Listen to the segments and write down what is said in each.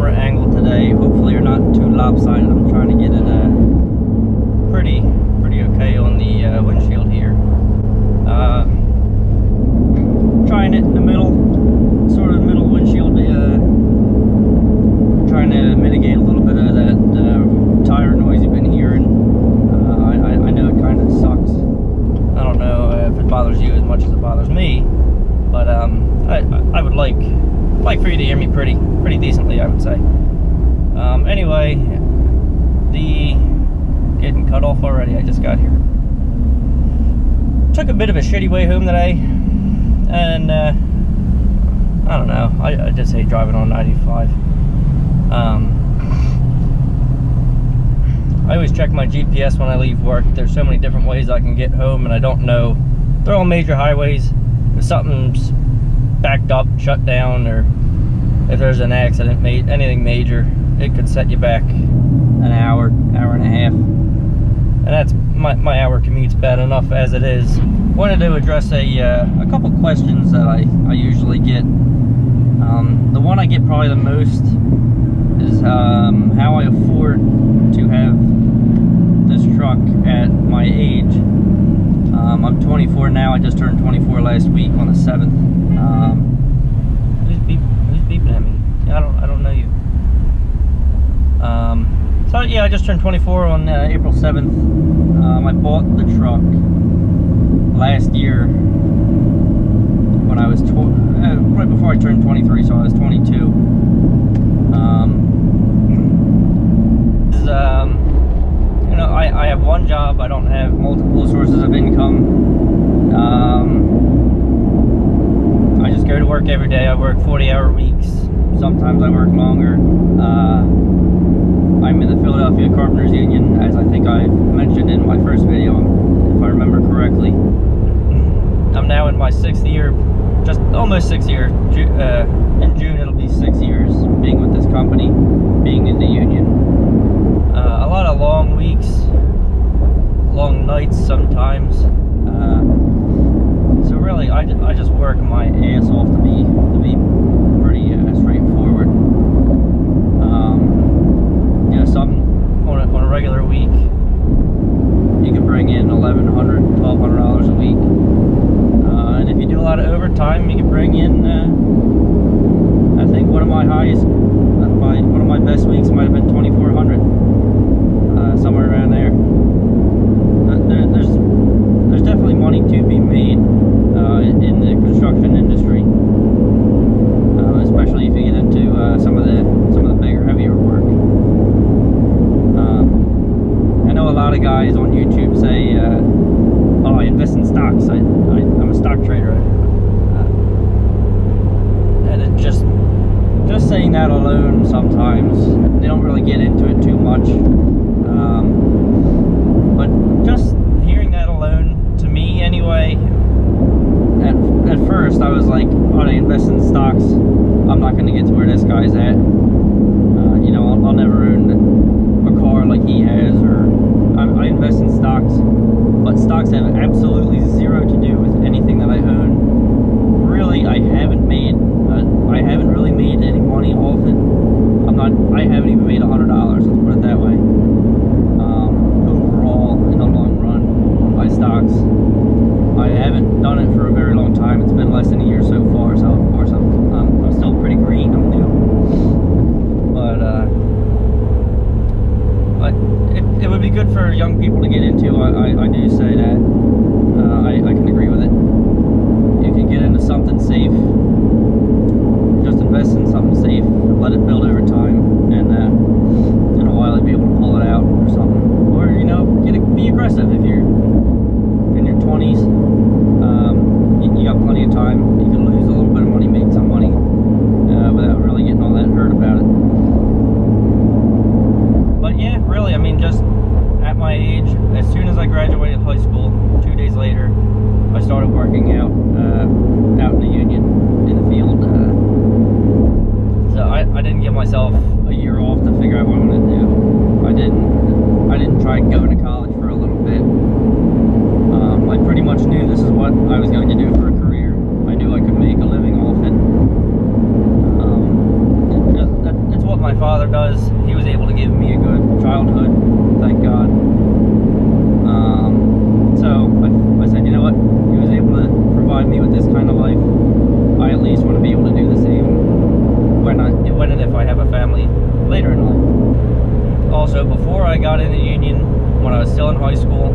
camera angle today. Hopefully you're not too lopsided. I'm trying to get it pretty okay on the windshield here. Trying it in the middle, sort of the middle windshield, trying to mitigate a little bit of that tire noise you've been hearing. I know it kind of sucks. I don't know if it bothers you as much as it bothers me, but I would like for you to hear me pretty decently, I would say. Anyway, the getting cut off already. I just got here. Took a bit of a shitty way home today, and I don't know. I just hate driving on 95. I always check my GPS when I leave work. There's so many different ways I can get home, and I don't know. They're all major highways. If something's backed up, shut down, or if there's an accident, anything major, it could set you back an hour and a half. And that's my hour commute's bad enough as it is. Wanted to address a couple questions that I usually get. The one I get probably the most is how I afford to have this truck at my age. I'm 24 now. I just turned 24 last week on the 7th. Who's beeping at me? I don't know you. So yeah, I just turned 24 on April 7th. I bought the truck last year when I was right before I turned 23, so I was 22. You know, I have one job. I don't have multiple sources of income. I just go to work every day. I work 40-hour weeks. Sometimes I work longer. I'm in the Philadelphia Carpenters Union, as I think I mentioned in my first video, if I remember correctly. I'm now in my 6th year, just almost 6 years. In June it'll be 6 years being with this company, being in the union. A lot of long weeks, long nights sometimes. So really, I just work my ass off to be pretty straightforward. You know, some on a regular week, you can bring in $1,100, $1,200 a week, and if you do a lot of overtime, you can bring in. I think one of my best weeks might have been $2,400, somewhere around there. There's definitely money to be made in the construction industry, especially if you get into some of the bigger, heavier work. I know a lot of guys on YouTube say, "Oh, I invest in stocks. I'm a stock trader," and it just saying that alone, sometimes they don't really get into it too much. But just hearing that alone, to me anyway, at first I was like, "Oh, they invest in stocks. I'm not going to get to where this guy's at. You know, I'll never own a car like he has, or I invest in stocks." But stocks have absolutely zero to do with anything that I own. Really, I haven't really made any money off it. I haven't even made $100, let's put it that way. Overall, in the long run, on my stocks. I haven't done it for a very long time. It's been less than a year so far, so of course I'm still pretty green. I'm new, but it would be good for young people to get into. I do say that. I can agree with it. You can get into something safe. Just invest in something safe. Let it build over time, and in a while you'll be able to pull it out or something. Or, you know, be aggressive if you're in your 20s. You got plenty of time. You can lose a little bit of money, make some money, without really getting all that hurt about it. But yeah, really, I mean, just at my age, as soon as I graduated high school, 2 days later, I started working out in the union, in the field. So I didn't give myself a year off to figure out what I'm going to do. I didn't try going to college for a little bit. I pretty much knew this is what I was going to do for a career. I knew I could make a living off it. It's what my got in the union when I was still in high school.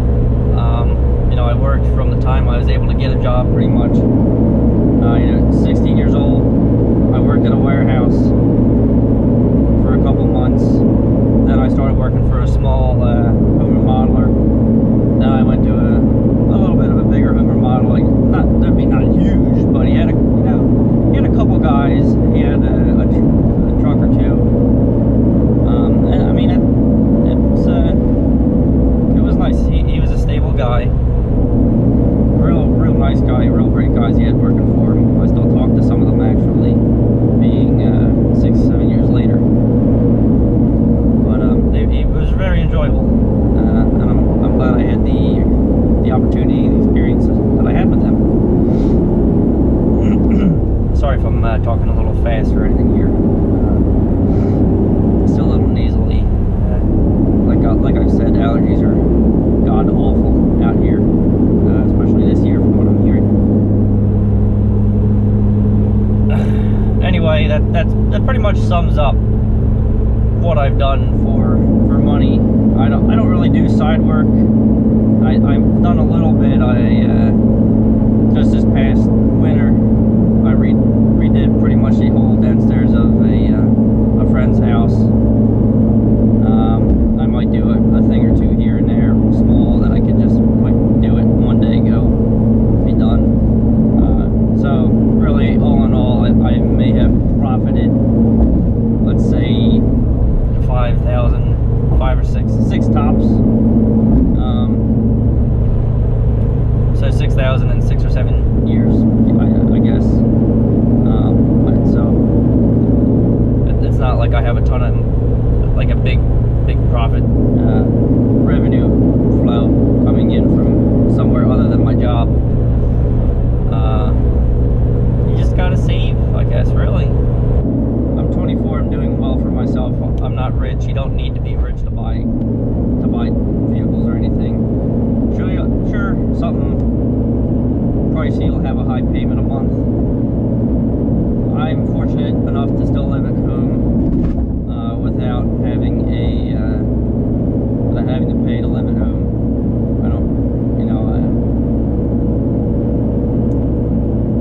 You know, I worked from the time I was able to get a job, pretty much. You know, 16 years old, I worked at a warehouse for a couple months. Then I started working for a small home remodeler. Then I went to a little bit of a bigger home remodeling. Not huge, but he had a couple guys. He had a truck or two. And I mean, it was nice. He was a stable guy. Real nice guy, real great guys he had working for him. I still talk to some of them, actually, being 6-7 years later. But it was very enjoyable, and I'm glad I had the opportunity and the experiences that I had with them. Sorry if I'm talking a little fast or anything here. Still a little nasally. Like I've said, allergies are god awful out here, especially this year from what I'm hearing. Anyway, that pretty much sums up what I've done for money. I don't really do side work. I've done a little bit. Just this past winter, I redid pretty much the whole downstairs of a friend's house. I might do a thing or two here and there, small, that I could just like do it one day, go, be done. So really, all in all, I may have profited, let's say, 5,000, 5 or 6 tops. So 6,000 in 6 or 7 years, I guess. So it's not like I have a ton of, like, a big profit revenue flow coming in from somewhere other than my job. You just gotta save, I guess, really. I'm 24, I'm doing well for myself. I'm not rich. You don't need to be rich to buy vehicles or anything. Sure, something pricey will have a high payment a month. I'm fortunate enough to still live at home without having to pay to live at home.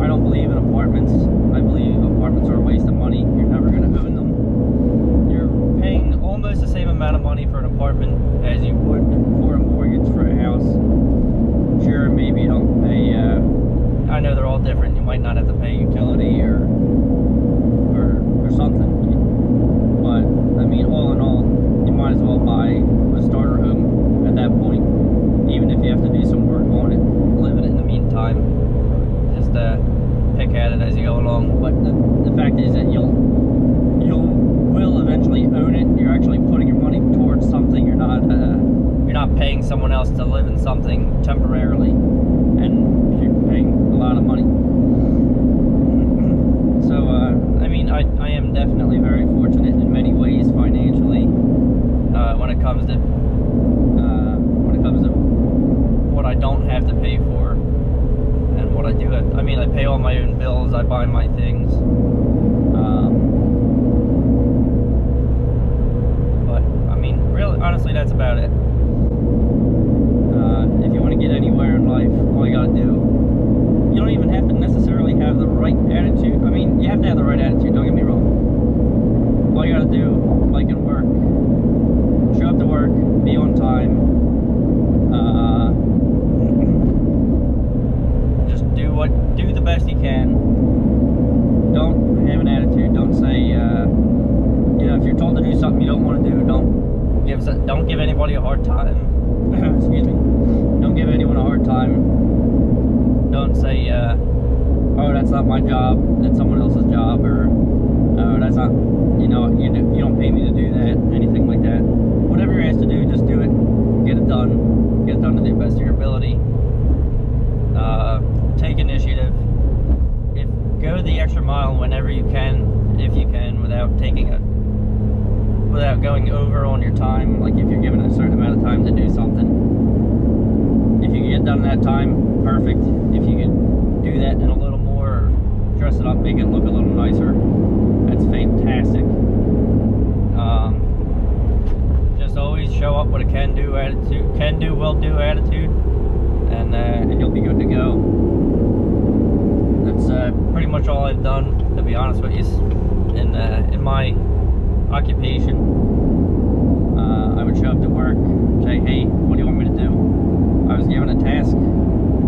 I don't believe in apartments. I believe apartments are a waste of money. You're never going to own them. You're paying almost the same amount of money for an apartment as you would for a mortgage for a house. Sure, maybe you don't pay, I know they're all different. You might not have to pay utility or something. But, I mean, all in all, you might as well buy a starter home at that point, even if you have to do some work on it, live in it in the meantime. Just pick at it as you go along. But the fact is that you will eventually own it. You're actually putting your money towards something. You're not paying someone else to live in something temporarily, and you're paying a lot of money. So I mean, I am definitely very fortunate in many ways financially when it comes to what I don't have to pay for and what I do. I mean, I pay all my own bills. I buy my things. But I mean, really, honestly, that's about it. If you want to get anywhere in life, all you gotta do, you don't even have to necessarily have the right attitude. I mean, you have to have the right attitude, don't get me wrong. All you gotta do, like in work, show up to work, be on time, just do the best you can. Don't have an attitude. Don't say, you know, if you're told to do something you don't want to do, don't give anybody a hard time. Excuse me. Don't give anyone a hard time. Don't say, oh, that's not my job, that's someone else's job, or that's not, you know, you don't pay me to do that, anything like that. Whatever you're asked to do, just do it. Get it done. Get it done to the best of your ability. Take initiative. Go the extra mile whenever you can, if you can, without going over on your time. Like if you're given a certain amount of time to do something, if you can get done in that time, perfect. If you can do that in a little more, or dress it up, make it look a little nicer, that's fantastic. just always show up with a can-do attitude, can-do, will-do attitude, and you'll be good to go. That's pretty much all I've done, to be honest with you, in my occupation. I would show up to work, say, hey, what do you want me to do? I was given a task.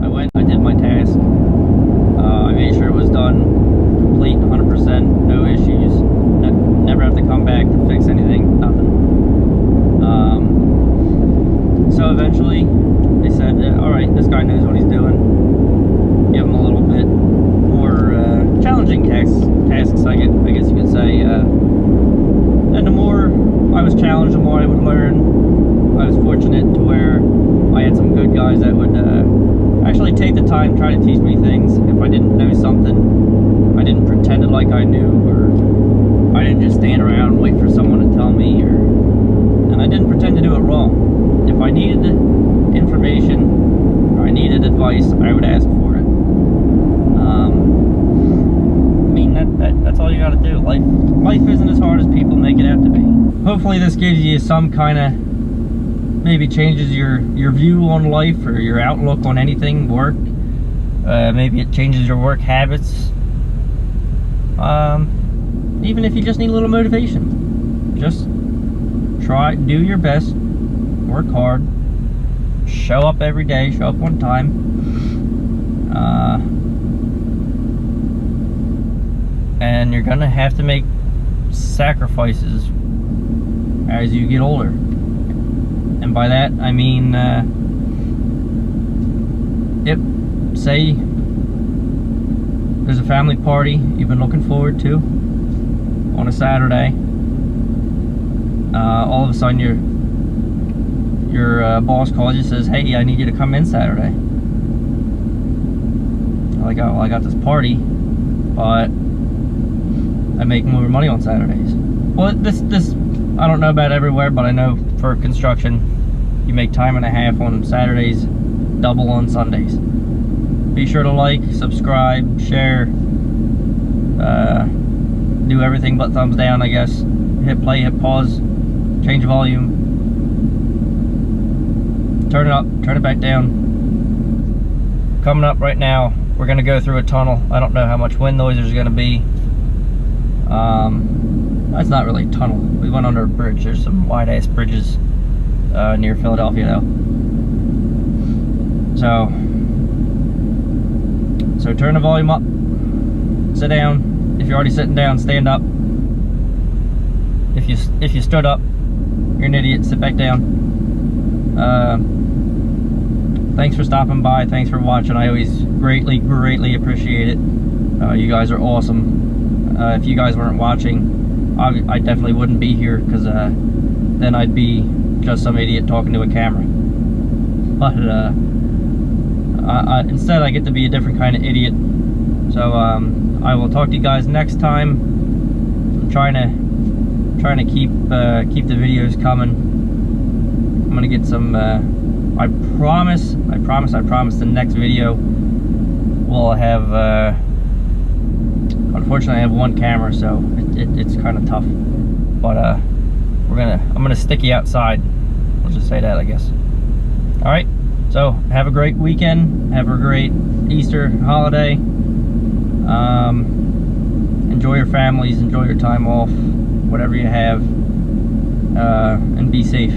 I went, I did my task. I made sure it was done, complete, 100%, no issues. Never have to come back to fix anything, nothing. So eventually, they said, all right, this guy knows what he's doing. Give him a little bit more challenging tasks, I guess you could say. And the more I was challenged, the more I would learn. I was fortunate to where I had some good guys that would actually take the time, try to teach me things. If I didn't know something, I didn't pretend it like I knew, or I didn't just stand around and wait for someone to tell me, and I didn't pretend to do it wrong. If I needed information or I needed advice, I would ask for it. I mean, that's all you gotta do. Life isn't as hard as people make it out to be. Hopefully this gives you some kind of, maybe changes your view on life or your outlook on anything, work. Maybe it changes your work habits. Even if you just need a little motivation, just do your best, work hard, show up every day, show up on time. And you're gonna have to make sacrifices as you get older. And by that, I mean, say there's a family party you've been looking forward to on a Saturday. All of a sudden your boss calls you, says, hey, I need you to come in Saturday. Like, oh, well, I got this party, but I make more money on Saturdays. Well, this I don't know about everywhere, but I know for construction, you make time and a half on Saturdays, double on Sundays. Be sure to like, subscribe, share, do everything but thumbs down, I guess. Hit play, hit pause, change volume, turn it up, turn it back down. Coming up right now, we're gonna go through a tunnel. I don't know how much wind noise there's gonna be. It's not really a tunnel. We went under a bridge. There's some wide-ass bridges near Philadelphia, though. So turn the volume up. Sit down. If you're already sitting down, stand up. If you stood up, you're an idiot. Sit back down. Thanks for stopping by. Thanks for watching. I always greatly appreciate it. You guys are awesome. If you guys weren't watching, I definitely wouldn't be here, because then I'd be just some idiot talking to a camera. But instead I get to be a different kind of idiot. So I will talk to you guys next time. I'm trying to keep the videos coming. I'm gonna get some. I promise the next video will have. Unfortunately, I have one camera, so it's kind of tough. But I'm gonna stick you outside. Let's just say that, I guess. All right. So have a great weekend. Have a great Easter holiday. Enjoy your families. Enjoy your time off. Whatever you have, and be safe.